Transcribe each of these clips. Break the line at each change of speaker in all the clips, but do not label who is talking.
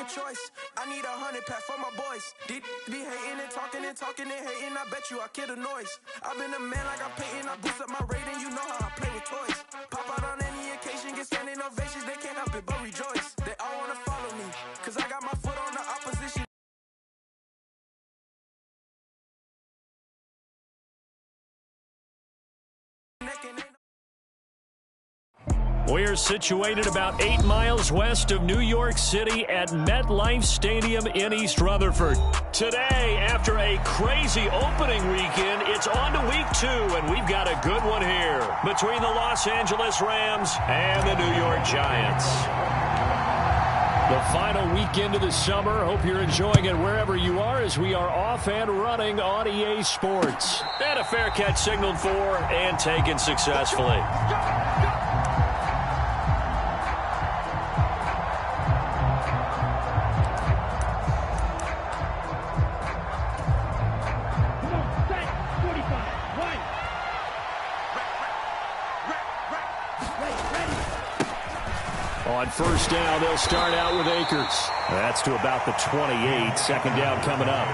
a choice. I need 100 pack for my boys. Be hating and talking and talking and hating. I bet you I kill the noise. I've been a man like I'm Peyton. I boost up my rating. You know how I play with toys. Pop out on any occasion, get standing ovations. They can't help it but rejoice. They all wanna follow me, cause I got my foot on the opposition.
We're situated about 8 miles west of New York City at MetLife Stadium in East Rutherford. Today, after a crazy opening weekend, it's on to week 2, and we've got a good one here between the Los Angeles Rams and the New York Giants. The final weekend of the summer. Hope you're enjoying it wherever you are as we are off and running on EA Sports. And a fair catch signaled for and taken successfully. On first down, they'll start out with Akers. That's to about the 28. Second down coming up.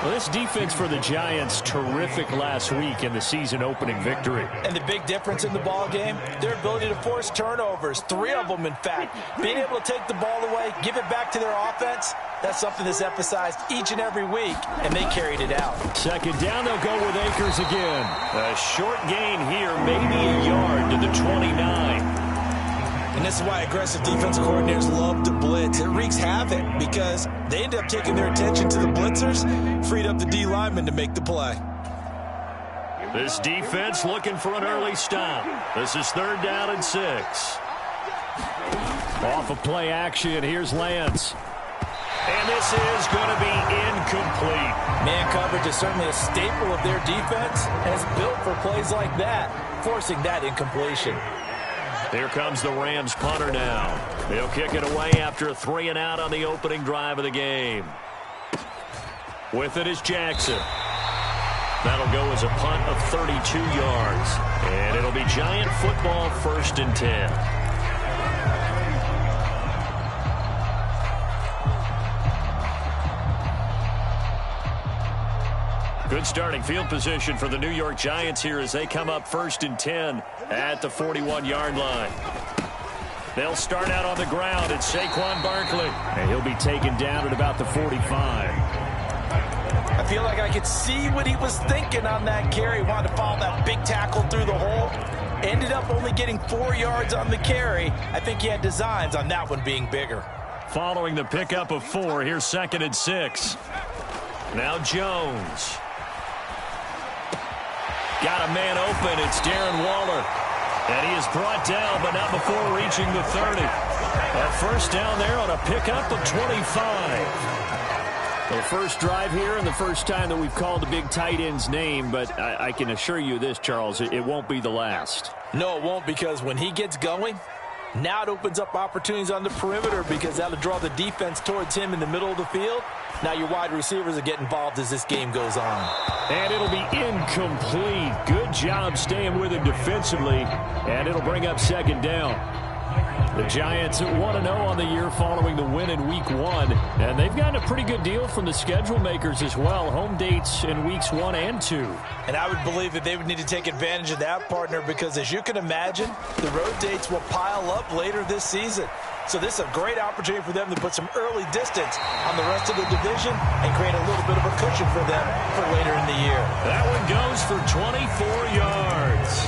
Well, this defense for the Giants, terrific last week in the season-opening victory.
And the big difference in the ball game, their ability to force turnovers, 3 of them, in fact. Being able to take the ball away, give it back to their offense, that's something that's emphasized each and every week, and they carried it out.
Second down, they'll go with Akers again. A short gain here, maybe a yard to the 29.
And this is why aggressive defense coordinators love to blitz. It wreaks havoc because they end up taking their attention to the blitzers, freed up the D lineman to make the play.
This defense looking for an early stop. This is 3rd down and 6. Off of play action, here's Lance. And this is going to be incomplete.
Man coverage is certainly a staple of their defense, and it's built for plays like that, forcing that incompletion.
Here comes the Rams punter now. They'll kick it away after a 3-and-out on the opening drive of the game. With it is Jackson. That'll go as a punt of 32 yards. And it'll be Giant football, 1st and 10. Good starting field position for the New York Giants here as they come up 1st and 10 at the 41-yard line. They'll start out on the ground. It's Saquon Barkley, and he'll be taken down at about the 45.
I feel like I could see what he was thinking on that carry. Wanted to follow that big tackle through the hole. Ended up only getting 4 yards on the carry. I think he had designs on that one being bigger.
Following the pickup of 4, here's 2nd and 6. Now Jones. Got a man open. It's Darren Waller. And he is brought down, but not before reaching the 30. A first down there on a pickup of 25. The first drive here and the first time that we've called the big tight end's name, but I can assure you this, Charles, it won't be the last.
No, it won't, because when he gets going, now it opens up opportunities on the perimeter because that'll draw the defense towards him in the middle of the field. Now your wide receivers will get involved as this game goes on.
And it'll be incomplete. Good job staying with him defensively, and it'll bring up 2nd down. The Giants 1-0 on the year following the win in Week 1, and they've gotten a pretty good deal from the schedule makers as well. Home dates in Weeks 1 and 2.
And I would believe that they would need to take advantage of that, partner, because as you can imagine, the road dates will pile up later this season. So this is a great opportunity for them to put some early distance on the rest of the division and create a little bit of a cushion for them for later in the year.
That one goes for 24 yards.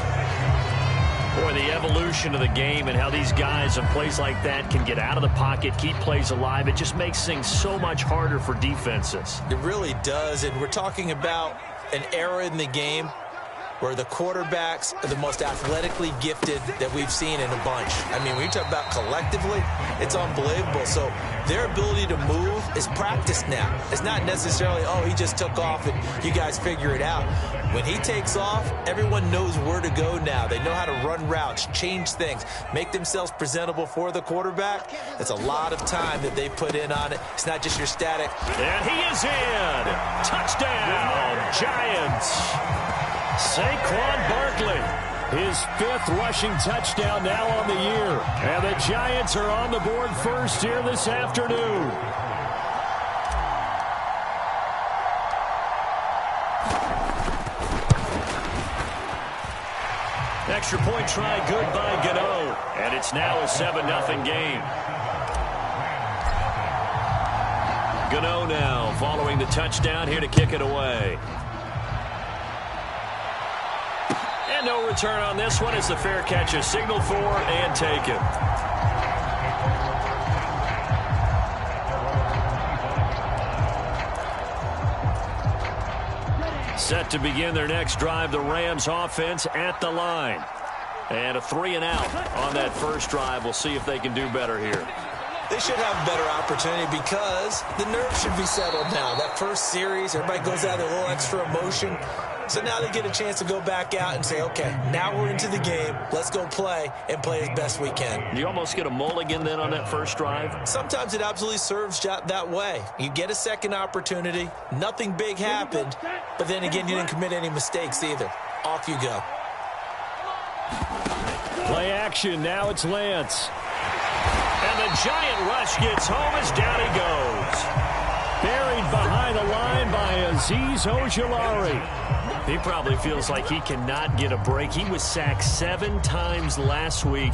Boy, the evolution of the game and how these guys in plays like that can get out of the pocket, keep plays alive, it just makes things so much harder for defenses.
It really does, and we're talking about an era in the game where the quarterbacks are the most athletically gifted that we've seen in a bunch. I mean, when you talk about collectively, it's unbelievable. So their ability to move is practiced now. It's not necessarily, oh, he just took off and you guys figure it out. When he takes off, everyone knows where to go now. They know how to run routes, change things, make themselves presentable for the quarterback. That's a lot of time that they put in on it. It's not just your static.
And he is in. Touchdown, Giants. Saquon Barkley. His 5th rushing touchdown now on the year. And the Giants are on the board first here this afternoon. Extra point try good by Gano. And it's now a 7-0 game. Gano now following the touchdown here to kick it away. And no return on this one as the fair catch is signaled for and taken. Set to begin their next drive, the Rams offense at the line. And a 3-and-out on that first drive. We'll see if they can do better here.
They should have a better opportunity because the nerves should be settled now. That first series, everybody goes out with a little extra emotion. So now they get a chance to go back out and say, okay, now we're into the game. Let's go play and play as best we can.
You almost get a mulligan then on that first drive?
Sometimes it absolutely serves that way. You get a second opportunity. Nothing big happened. But then again, you didn't commit any mistakes either. Off you go.
Play action. Now it's Lance. And the giant rush gets home as down he goes. Buried behind the line by Azeez Ojulari. He probably feels like he cannot get a break. He was sacked 7 times last week.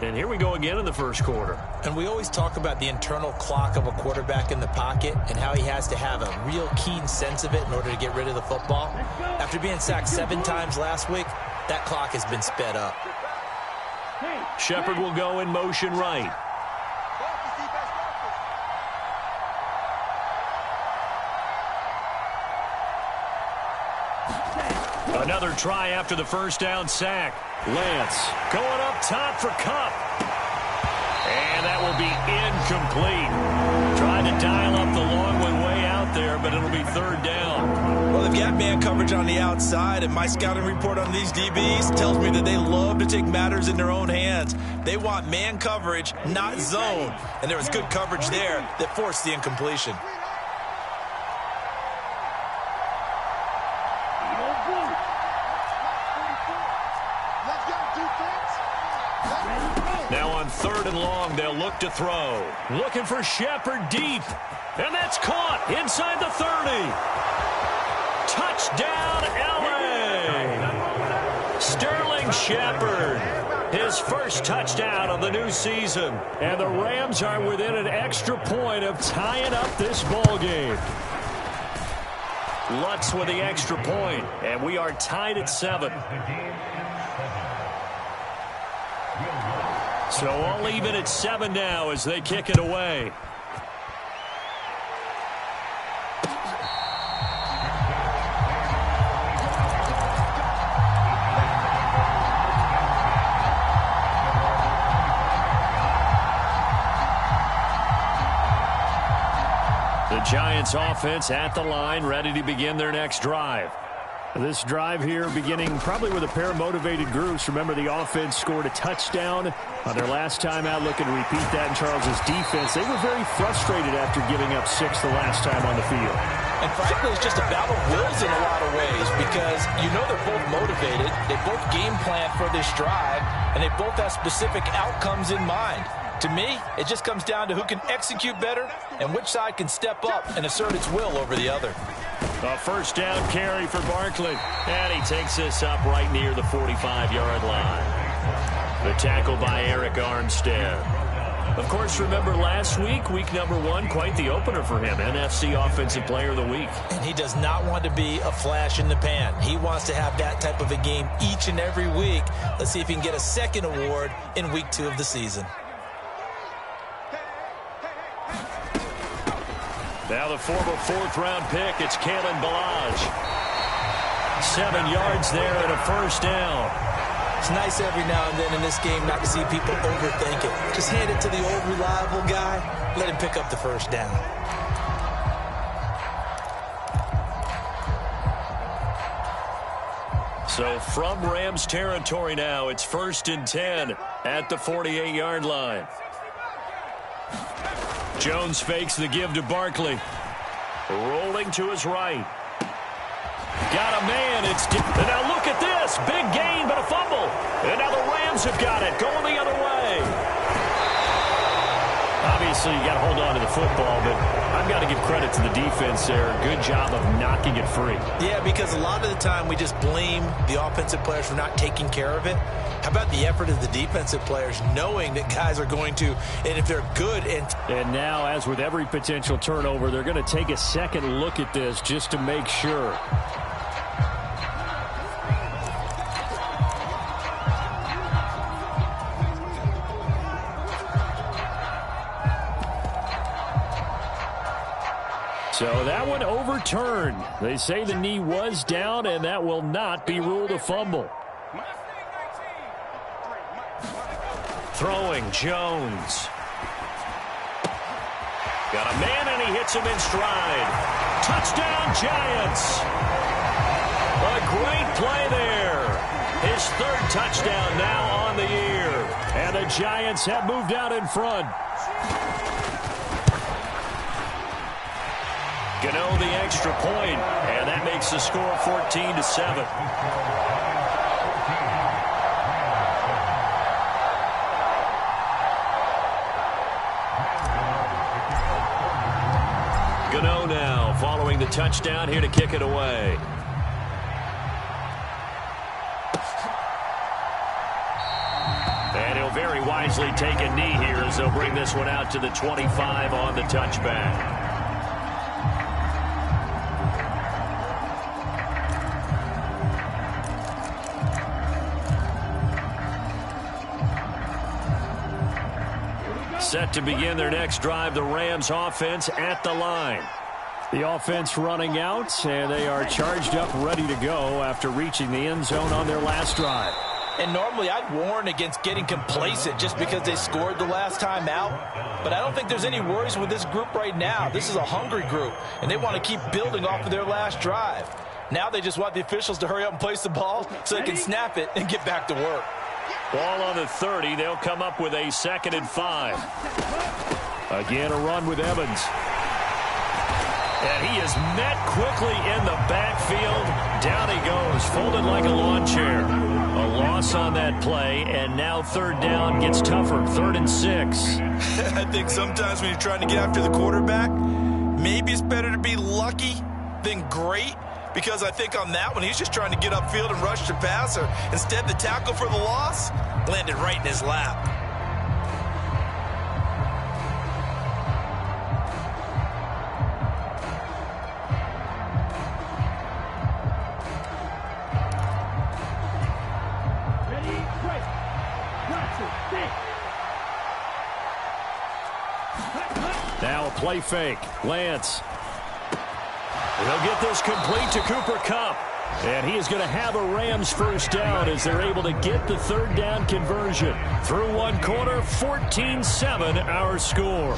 And here we go again in the first quarter.
And we always talk about the internal clock of a quarterback in the pocket and how he has to have a real keen sense of it in order to get rid of the football. After being sacked 7 times last week, that clock has been sped up.
Shepard will go in motion right. Another try after the first down sack. Lance going up top for Kupp. And that will be incomplete. Trying to dial up the long one way out there, but it'll be 3rd down.
Well, they've got man coverage on the outside, and my scouting report on these DBs tells me that they love to take matters in their own hands. They want man coverage, not zone. And there was good coverage there that forced the incompletion.
Now on 3rd and long, they'll look to throw. Looking for Shepard deep. And that's caught inside the 30. Touchdown, L.A. Sterling Shepard. His first touchdown of the new season. And the Rams are within an extra point of tying up this ball game. Lutz with the extra point. And we are tied at 7. So all even at 7 now as they kick it away. The Giants offense at the line, ready to begin their next drive. This drive here beginning probably with a pair of motivated groups. Remember, the offense scored a touchdown on their last time out. Looking to repeat that in Charles's defense. They were very frustrated after giving up 6 the last time on the field.
And frankly, it's just a battle of wills in a lot of ways because you know they're both motivated. They both game plan for this drive, and they both have specific outcomes in mind. To me, it just comes down to who can execute better and which side can step up and assert its will over the other.
A first down carry for Barkley. And he takes this up right near the 45-yard line. The tackle by Eric Armstead. Of course, remember last week, week number 1, quite the opener for him. NFC Offensive Player of the Week.
And he does not want to be a flash in the pan. He wants to have that type of a game each and every week. Let's see if he can get a second award in week 2 of the season.
Now the former 4th-round pick, it's Kalen Ballage. 7 yards there and a first down.
It's nice every now and then in this game not to see people overthink it. Just hand it to the old reliable guy. Let him pick up the first down.
So from Rams territory now, it's 1st and 10 at the 48-yard line. Jones fakes the give to Barkley. Rolling to his right. Got a man. And now look at this. pass. Big gain, but a fumble. And now the Rams have got it, going the other way. Obviously, you got to hold on to the football, but I've got to give credit to the defense there. Good job of knocking it free.
Yeah, because a lot of the time we just blame the offensive players for not taking care of it. How about the effort of the defensive players knowing that guys are going to, and if they're good.
And now, as with every potential turnover, they're going to take a second look at this just to make sure. So that one overturned. They say the knee was down, and that will not be ruled a fumble. Throwing, Jones. Got a man, and he hits him in stride. Touchdown, Giants. A great play there. His third touchdown now on the year. And the Giants have moved out in front. Gano the extra point, and that makes the score 14-7. Gano now following the touchdown here to kick it away. And he'll very wisely take a knee here as they'll bring this one out to the 25 on the touchback. Set to begin their next drive, the Rams offense at the line. The offense running out, and they are charged up, ready to go after reaching the end zone on their last drive.
And normally I'd warn against getting complacent just because they scored the last time out. But I don't think there's any worries with this group right now. This is a hungry group, and they want to keep building off of their last drive. Now they just want the officials to hurry up and place the ball so they can snap it and get back to work.
Ball on the 30. They'll come up with a 2nd and 5. Again, a run with Evans. And he is met quickly in the backfield. Down he goes, folded like a lawn chair. A loss on that play, and now 3rd down gets tougher. 3rd and 6.
I think sometimes when you're trying to get after the quarterback, maybe it's better to be lucky than great. Because I think on that one, he's just trying to get upfield and rush the passer. Instead, the tackle for the loss landed right in his lap.
Now a play fake. Lance. They'll get this complete to Cooper Kupp. And he is going to have a Rams first down as they're able to get the 3rd down conversion. Through one quarter, 14-7 our score.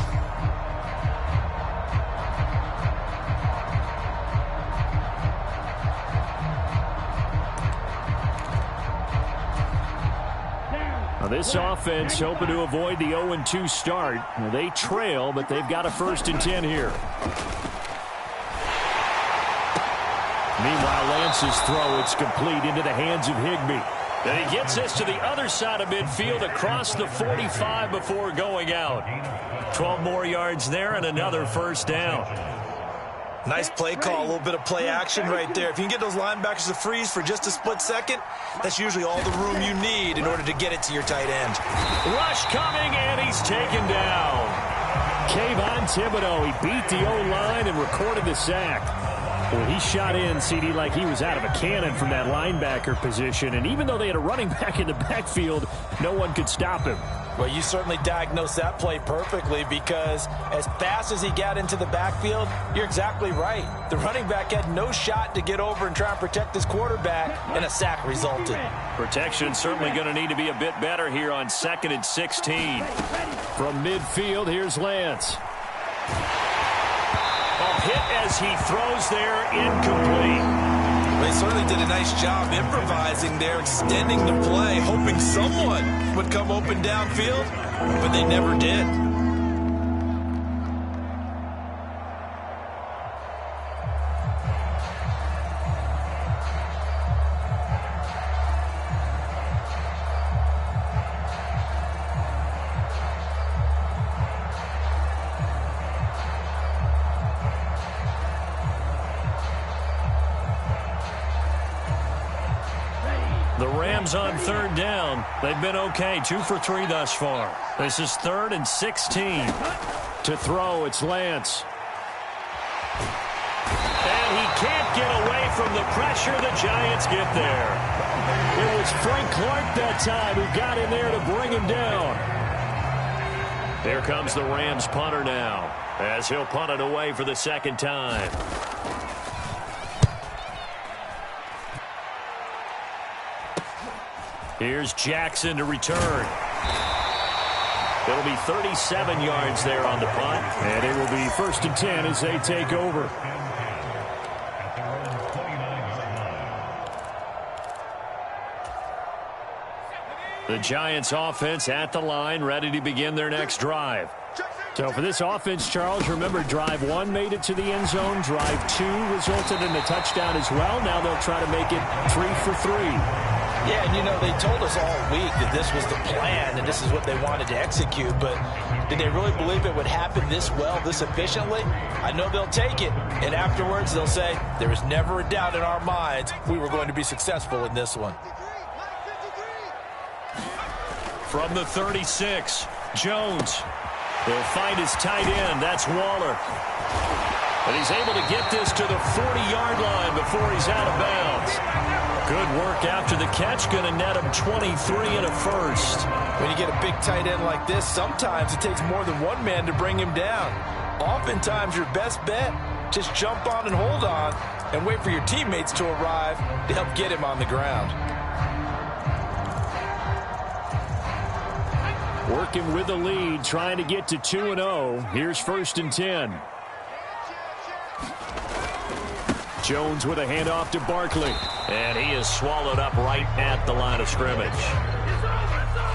Now this offense hoping to avoid the 0-2 start. They trail, but they've got a 1st and 10 here. Meanwhile, Lance's throw, it's complete into the hands of Higbee. And he gets this to the other side of midfield across the 45 before going out. 12 more yards there and another 1st down.
Nice play call, a little bit of play action right there. If you can get those linebackers to freeze for just a split second, that's usually all the room you need in order to get it to your tight end.
Rush coming, and he's taken down. Kayvon Thibodeau, he beat the O-line and recorded the sack. Well, he shot in, CD, like he was out of a cannon from that linebacker position. And even though they had a running back in the backfield, no one could stop him.
Well, you certainly diagnosed that play perfectly because as fast as he got into the backfield, you're exactly right. The running back had no shot to get over and try and protect his quarterback, and a sack resulted.
Protection certainly going to need to be a bit better here on 2nd and 16. From midfield, here's Lance. Hit as he throws there, incomplete.
They certainly did a nice job improvising there, extending the play, hoping someone would come open downfield, but they never did.
Rams on third down. They've been okay, 2 for 3 thus far. This is 3rd and 16. To throw, it's Lance. And he can't get away from the pressure. The Giants get there. It was Frank Clark that time who got in there to bring him down. Here comes the Rams punter now, as he'll punt it away for the second time. Here's Jackson to return. It'll be 37 yards there on the punt.
And it will be 1st and 10 as they take over.
The Giants offense at the line, ready to begin their next drive.
So for this offense, Charles, remember drive 1 made it to the end zone. Drive 2 resulted in a touchdown as well. Now they'll try to make it 3 for 3.
Yeah, and you know, they told us all week that this was the plan and this is what they wanted to execute, but did they really believe it would happen this well, this efficiently? I know they'll take it, and afterwards they'll say, there was never a doubt in our minds we were going to be successful in this one.
From the 36, Jones. He'll find his tight end. That's Waller. And he's able to get this to the 40-yard line before he's out of bounds. Good work after the catch. Going to net him 23 and a first.
When you get a big tight end like this, sometimes it takes more than one man to bring him down. Oftentimes, your best bet, just jump on and hold on and wait for your teammates to arrive to help get him on the ground.
Working with the lead, trying to get to 2-0. Here's 1st and 10. Jones with a handoff to Barkley.
And he is swallowed up right at the line of scrimmage.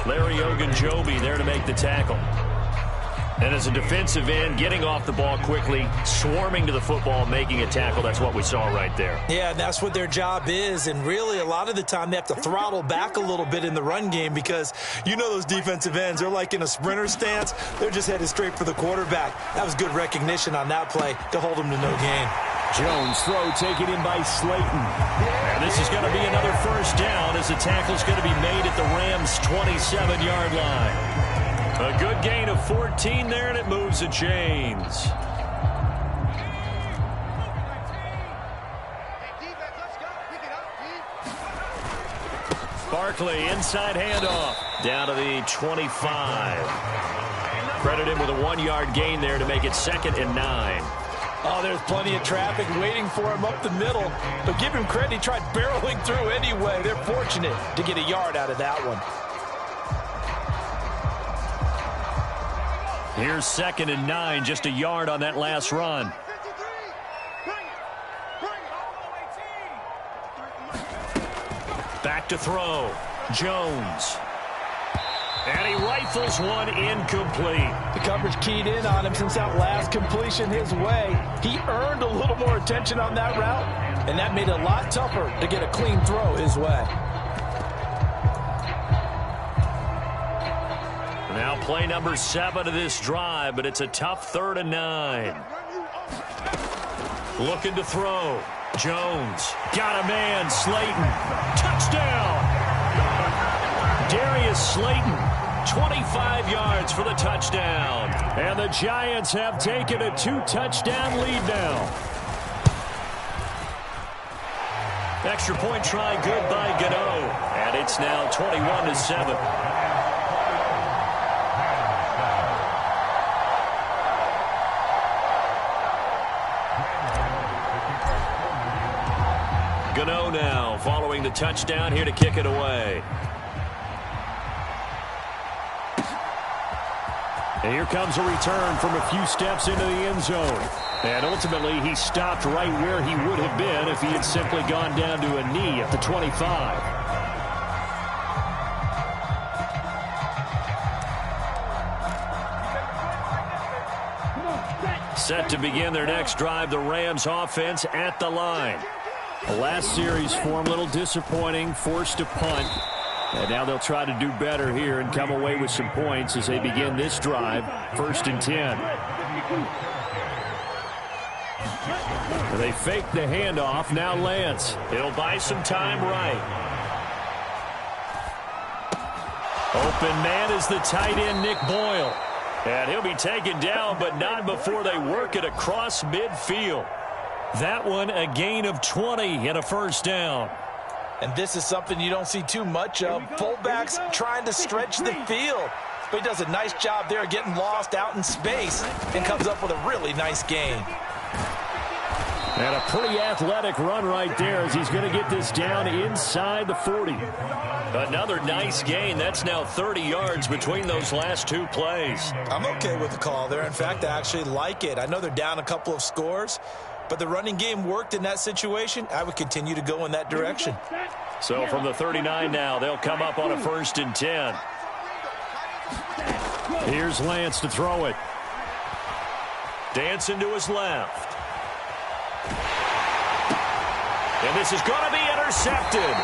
Larry Ogunjobi there to make the tackle. And as a defensive end, getting off the ball quickly, swarming to the football, making a tackle, that's what we saw right there.
Yeah, and that's what their job is. And really, a lot of the time, they have to throttle back a little bit in the run game because you know those defensive ends, they're like in a sprinter stance. They're just headed straight for the quarterback. That was good recognition on that play to hold them to no gain.
Jones throw taken in by Slayton.
And this is going to be another first down as the tackle's going to be made at the Rams' 27-yard line. A good gain of 14 there, and it moves the chains. Barkley, inside handoff, down to the 25. Credit him with a 1-yard gain there to make it 2nd and 9.
Oh, there's plenty of traffic waiting for him up the middle. But give him credit, he tried barreling through anyway. They're fortunate to get a yard out of that one.
Here's 2nd and 9, just a yard on that last run. Back to throw. Jones. And he rifles one incomplete.
The coverage keyed in on him since that last completion his way. He earned a little more attention on that route, and that made it a lot tougher to get a clean throw his way.
Now play number 7 of this drive, but it's a tough 3rd and 9. Looking to throw. Jones. Got a man. Slayton. Touchdown. Darius Slayton. 25 yards for the touchdown.
And the Giants have taken a 2-touchdown lead now.
Extra point try good by Gano. And it's now 21-7. Gano now following the touchdown here to kick it away.
And here comes a return from a few steps into the end zone. And ultimately, he stopped right where he would have been if he had simply gone down to a knee at the 25.
Set to begin their next drive, the Rams offense at the line.
The last series form a little disappointing, forced to punt. And now they'll try to do better here and come away with some points as they begin this drive, 1st and 10. They fake the handoff. Now Lance.
He'll buy some time right. Open man is the tight end, Nick Boyle. And he'll be taken down, but not before they work it across midfield. That one a gain of 20 and a first down.
And this is something you don't see too much of. Fullbacks trying to stretch the field. But he does a nice job there getting lost out in space and comes up with a really nice gain.
And a pretty athletic run right there as he's going to get this down inside the 40.
Another nice gain. That's now 30 yards between those last two plays.
I'm okay with the call there. In fact, I actually like it. I know they're down a couple of scores, but the running game worked in that situation. I would continue to go in that direction.
So from the 39 now, they'll come up on a 1st and 10.
Here's Lance to throw it.
Dancing to his left. And this is going to be intercepted.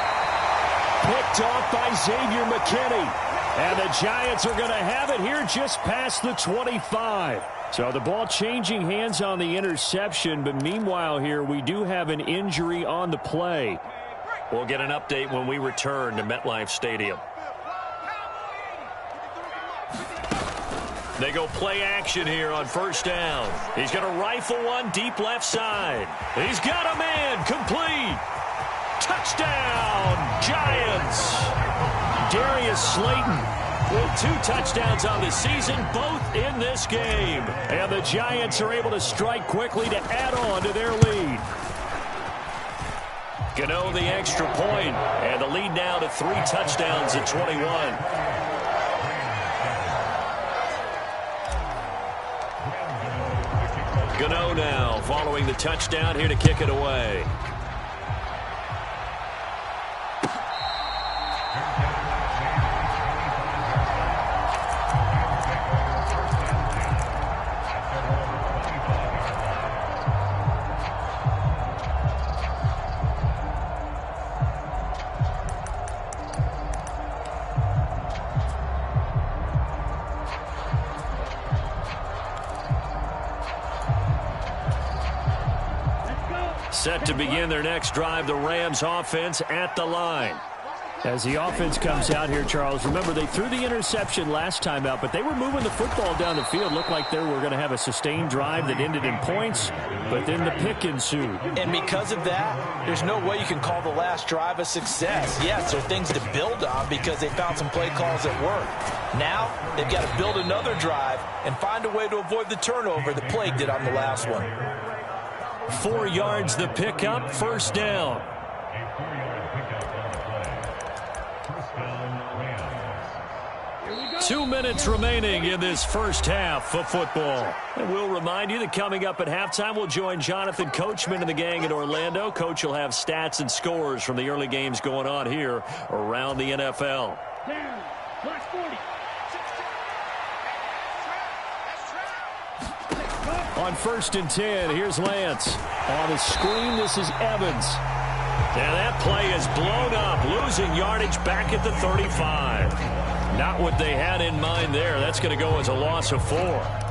Picked off by Xavier McKinney. And the Giants are going to have it here just past the 25. So the ball changing hands on the interception, but meanwhile here we do have an injury on the play. We'll get an update when we return to MetLife Stadium. They go play action here on 1st down. He's going to rifle one deep left side. He's got a man complete. Touchdown, Giants. Darius Slayton with 2 touchdowns on the season, both in this game. And the Giants are able to strike quickly to add on to their lead. Gano the extra point, and the lead now to 3 touchdowns at 21. Gano now following the touchdown here to kick it away. Set to begin their next drive, the Rams offense at the line.
As the offense comes out here, Charles, remember they threw the interception last time out, but they were moving the football down the field. Looked like they were going to have a sustained drive that ended in points, but then the pick ensued.
And because of that, there's no way you can call the last drive a success. Yes, there are things to build on because they found some play calls that work. Now, they've got to build another drive and find a way to avoid the turnover that plagued it on the last one.
4 yards the pickup, 1st down. Two minutes remaining in this first half of football. And we'll remind you that coming up at halftime, we'll join Jonathan Coachman and the gang in Orlando. Coach will have stats and scores from the early games going on here around the NFL.
On 1st and 10, here's Lance. On the screen, this is Evans.
And that play is blown up, losing yardage back at the 35. Not what they had in mind there. That's going to go as a loss of 4.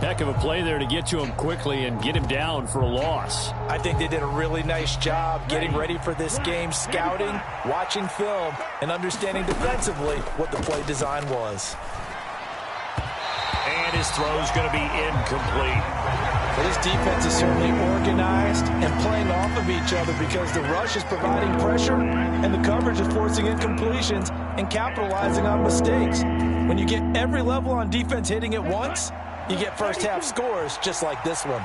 Heck of a play there to get to him quickly and get him down for a loss.
I think they did a really nice job getting ready for this game, scouting, watching film, and understanding defensively what the play design was.
And his throw's going to be incomplete.
Well, this defense is certainly organized and playing off of each other because the rush is providing pressure and the coverage is forcing incompletions and capitalizing on mistakes. When you get every level on defense hitting at once, you get first half scores just like this one.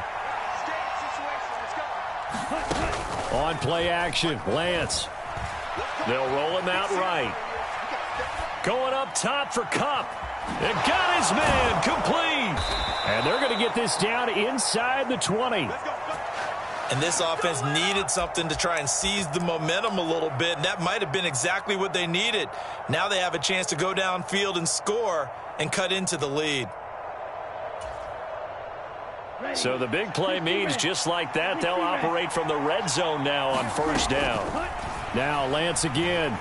On play action, Lance.
They'll roll him out right. Going up top for Kupp. And got his man complete.
And they're going to get this down inside the 20.
And this offense needed something to try and seize the momentum a little bit. And that might have been exactly what they needed. Now they have a chance to go downfield and score and cut into the lead.
So the big play means just like that, they'll operate from the red zone now on 1st down.
Now Lance again.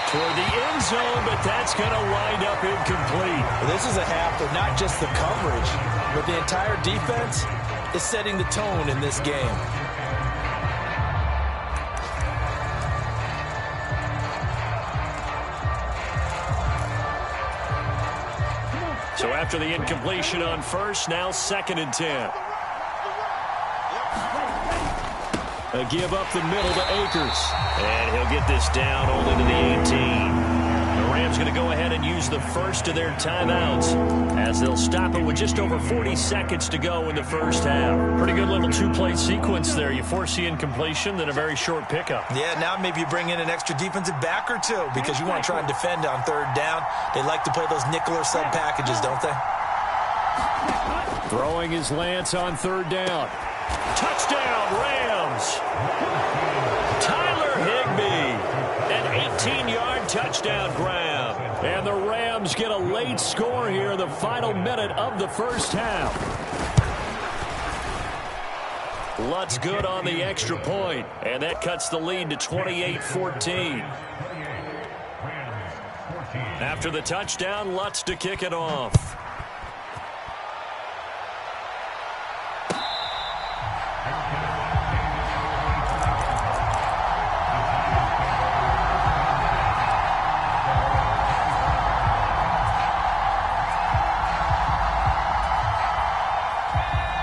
Toward the end zone, but that's going to wind up incomplete.
Well, this is a half of not just the coverage, but the entire defense is setting the tone in this game.
So after the incompletion on first, now 2nd and 10. A give up the middle to Akers. And he'll get this down only to the 18. The Rams going to go ahead and use the first of their timeouts as they'll stop it with just over 40 seconds to go in the first half. Pretty good little two-play sequence there. You force the incompletion, then a very short pickup.
Yeah, now maybe you bring in an extra defensive back or two because you want to try and defend on 3rd down. They like to play those nickel or sub packages, don't they?
Throwing is Lance on 3rd down. Touchdown, Rams! Tyler Higbee, an 18-yard touchdown grab. And the Rams get a late score here in the final minute of the first half. Lutz good on the extra point, and that cuts the lead to 28-14. After the touchdown, Lutz to kick it off.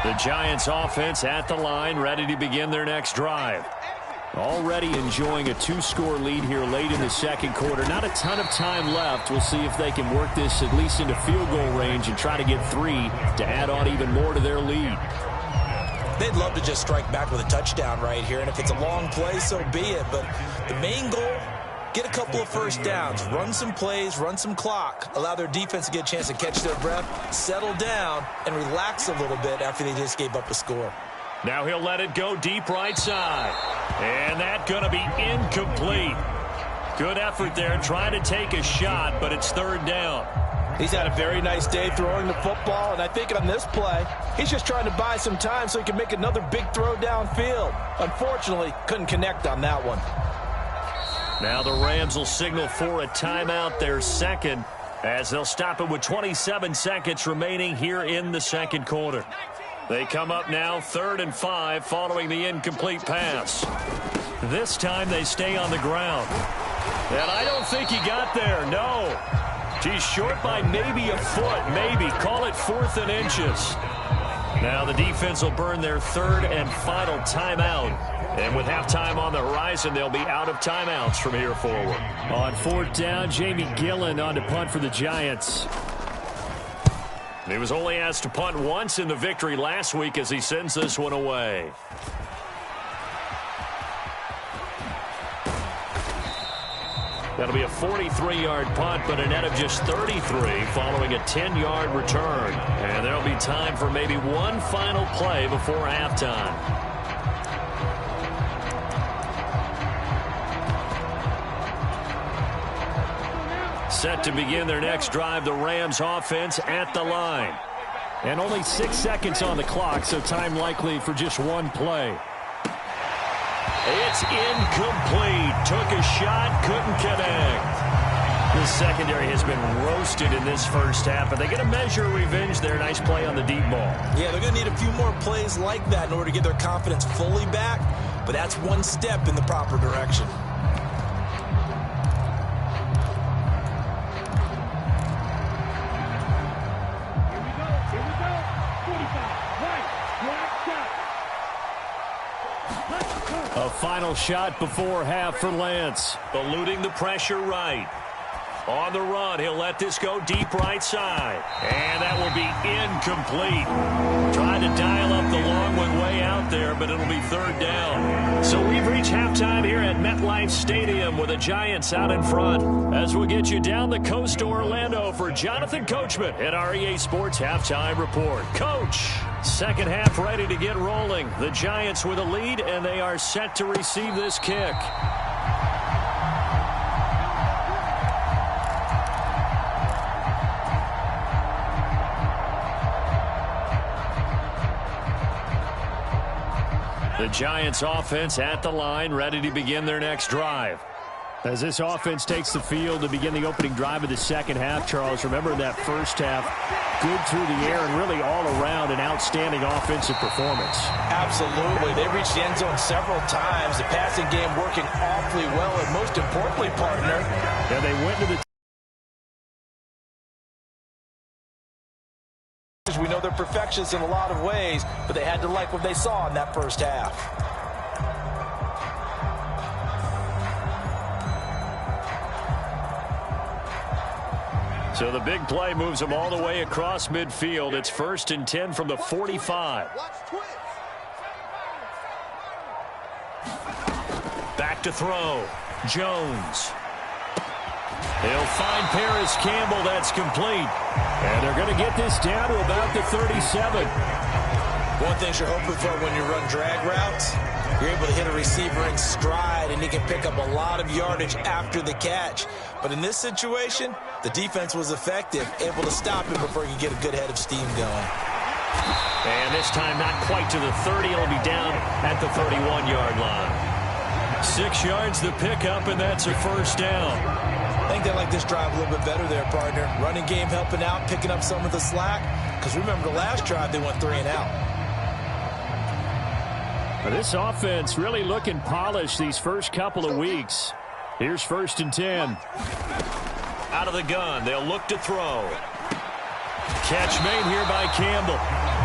The Giants offense at the line, ready to begin their next drive. Already enjoying a 2-score lead here late in the second quarter. Not a ton of time left. We'll see if they can work this at least into field goal range and try to get 3 to add on even more to their lead.
They'd love to just strike back with a touchdown right here, and if it's a long play, so be it. But the main goal, get a couple of first downs, run some plays, run some clock, allow their defense to get a chance to catch their breath, settle down, and relax a little bit after they just gave up a score.
Now he'll let it go deep right side. And that's going to be incomplete. Good effort there trying to take a shot, but it's 3rd down.
He's had a very nice day throwing the football, and I think on this play, he's just trying to buy some time so he can make another big throw downfield. Unfortunately, couldn't connect on that one.
Now the Rams will signal for a timeout, their 2nd, as they'll stop it with 27 seconds remaining here in the second quarter. They come up now 3rd and 5 following the incomplete pass. This time they stay on the ground. And I don't think he got there, no. He's short by maybe a foot, maybe. Call it 4th and inches. Now the defense will burn their 3rd and final timeout. And with halftime on the horizon, they'll be out of timeouts from here forward.
On 4th down, Jamie Gillen on to punt for the Giants.
He was only asked to punt once in the victory last week as he sends this one away. That'll be a 43-yard punt, but a net of just 33 following a 10-yard return. And there'll be time for maybe one final play before halftime. Set to begin their next drive, the Rams offense at the line.
And only 6 seconds on the clock, so time likely for just one play.
It's incomplete. Took a shot, couldn't connect. The secondary has been roasted in this first half, but they get a measure of revenge there. Nice play on the deep ball.
Yeah, they're going to need a few more plays like that in order to get their confidence fully back, but that's one step in the proper direction.
A final shot before half for Lance.
Eluding the pressure right. On the run, he'll let this go deep right side. And that will be incomplete. Trying to dial up the long one way out there, but it'll be 3rd down. So we've reached halftime here at MetLife Stadium with the Giants out in front. As we'll get you down the coast to Orlando for Jonathan Coachman at our EA Sports Halftime Report. Coach, second half ready to get rolling. The Giants with a lead, and they are set to receive this kick. The Giants offense at the line, ready to begin their next drive.
As this offense takes the field to begin the opening drive of the second half, Charles, remember that first half, good through the air and really all around an outstanding offensive performance.
Absolutely. They reached the end zone several times. The passing game working awfully well, and most importantly, partner,
and they went to the
coaches, we know they're perfectionists in a lot of ways, but they had to like what they saw in that first half.
So the big play moves them all the way across midfield. It's 1st and 10 from the 45. Back to throw. Jones. He'll find Paris Campbell. That's complete. And they're going to get this down to about the 37.
One thing you're hoping for when you run drag routes, you're able to hit a receiver in stride, and he can pick up a lot of yardage after the catch. But in this situation, the defense was effective, able to stop him before he could get a good head of steam going.
And this time not quite to the 30. It'll be down at the 31-yard line. 6 yards the pickup, and that's a first down.
I think they like this drive a little bit better there, partner. Running game helping out, picking up some of the slack. Because remember, the last drive they went 3 and out.
This offense really looking polished these first couple of weeks. Here's 1st and 10.
Out of the gun, they'll look to throw. Catch made here by Campbell.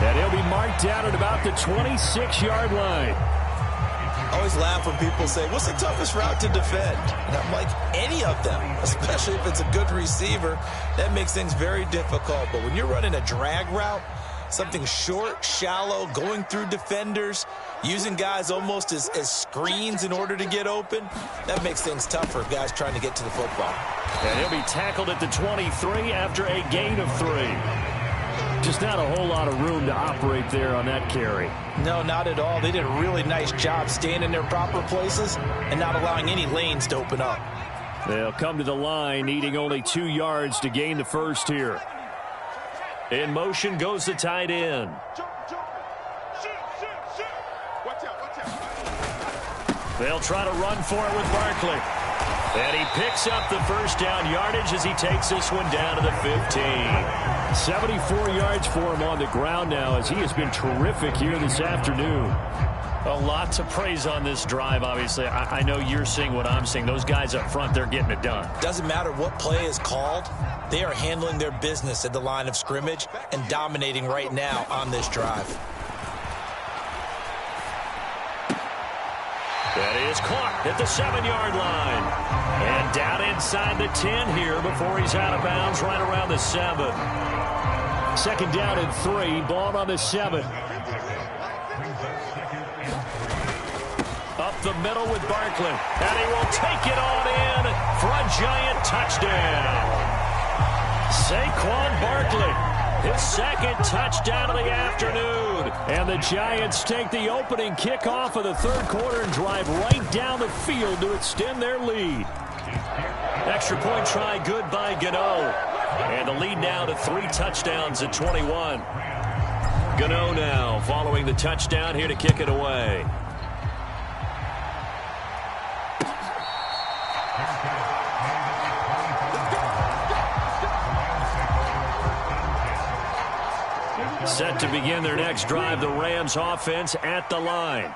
And he'll be marked down at about the 26-yard line.
I always laugh when people say, what's the toughest route to defend? And I'm like, any of them, especially if it's a good receiver. That makes things very difficult. But when you're running a drag route, something short, shallow, going through defenders, using guys almost as screens in order to get open, that makes things tough for guys trying to get to the football.
And he'll be tackled at the 23 after a gain of 3.
Just not a whole lot of room to operate there on that carry.
No, not at all. They did a really nice job staying in their proper places and not allowing any lanes to open up.
They'll come to the line, needing only 2 yards to gain the first here.
In motion goes the tight end. They'll try to run for it with Barkley. And he picks up the first down yardage as he takes this one down to the 15.
74 yards for him on the ground now, as he has been terrific here this afternoon.
A lot to praise on this drive, obviously. I know you're seeing what I'm seeing. Those guys up front, they're getting it done.
Doesn't matter what play is called. They are handling their business at the line of scrimmage and dominating right now on this drive.
That is caught at the 7-yard line. And down inside the 10 here before he's out of bounds right around the 7.
2nd down and 3, ball on the 7.
Up the middle with Barkley. And he will take it on in for a giant touchdown. Saquon Barkley, his 2nd touchdown of the afternoon.
And the Giants take the opening kickoff of the 3rd quarter and drive right down the field to extend their lead.
Extra point try good by Gano. And the lead now to 3 touchdowns at 21. Gano now following the touchdown here to kick it away. Set to begin their next drive, the Rams offense at the line.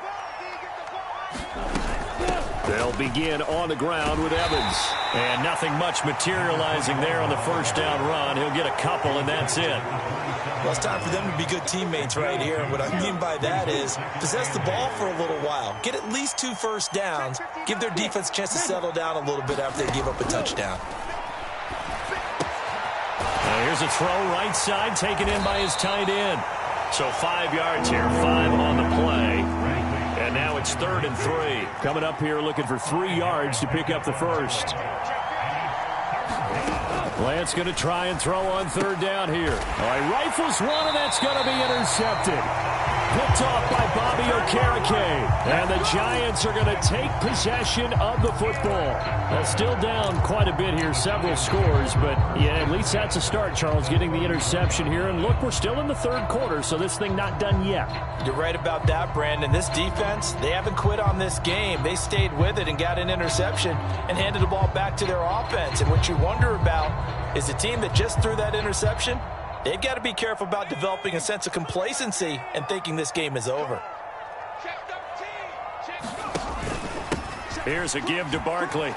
They'll begin on the ground with Evans.
And nothing much materializing there on the first down run. He'll get a couple, and that's it.
Well, it's time for them to be good teammates right here. And what I mean by that is possess the ball for a little while. Get at least 2 first downs. Give their defense a chance to settle down a little bit after they give up a touchdown.
Here's a throw right side taken in by his tight end. So 5 yards here, 5 on the play. And now it's 3rd and 3.
Coming up here looking for 3 yards to pick up the first. Lance going to try and throw on 3rd down here. All right, rifles one, and that's going to be intercepted. Picked off by Bobby Okereke. And the Giants are going to take possession of the football. They're still down quite a bit here, several scores, but yeah, at least that's a start, Charles, getting the interception here. And look, we're still in the 3rd quarter, so this thing not done yet.
You're right about that, Brandon. This defense, they haven't quit on this game. They stayed with it and got an interception and handed the ball back to their offense. And what you wonder about is the team that just threw that interception, they've got to be careful about developing a sense of complacency and thinking this game is over.
Here's a give to Barkley.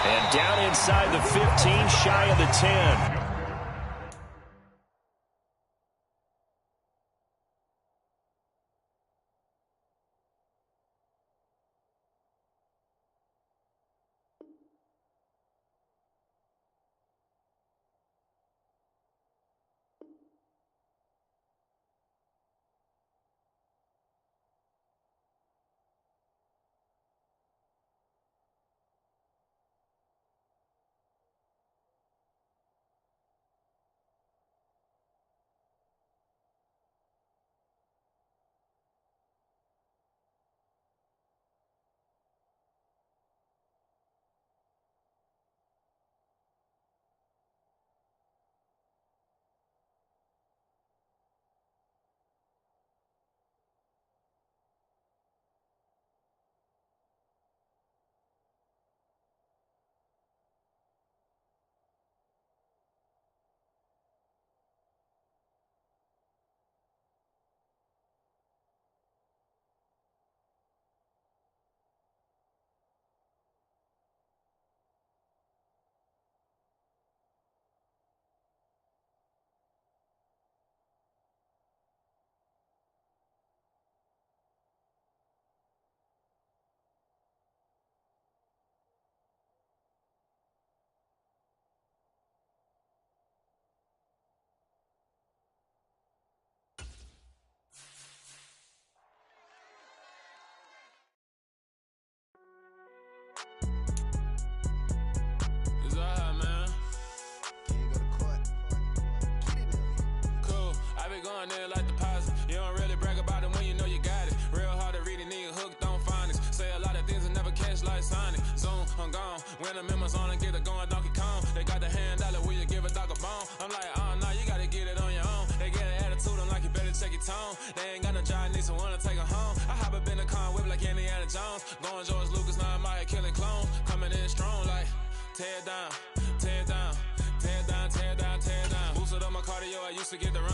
And down inside the 15, shy of the 10.
I'm like, oh, no, you gotta get it on your own. They get an attitude, I'm like, you better check your tone. They ain't got no job, need someone to take her home. I hop up in the car and whip like Indiana Jones. Going George Lucas, now I'm out here killing clones. Coming in strong like, tear down, tear down, tear down, tear down, tear down. Boosted up my cardio, I used to get the run.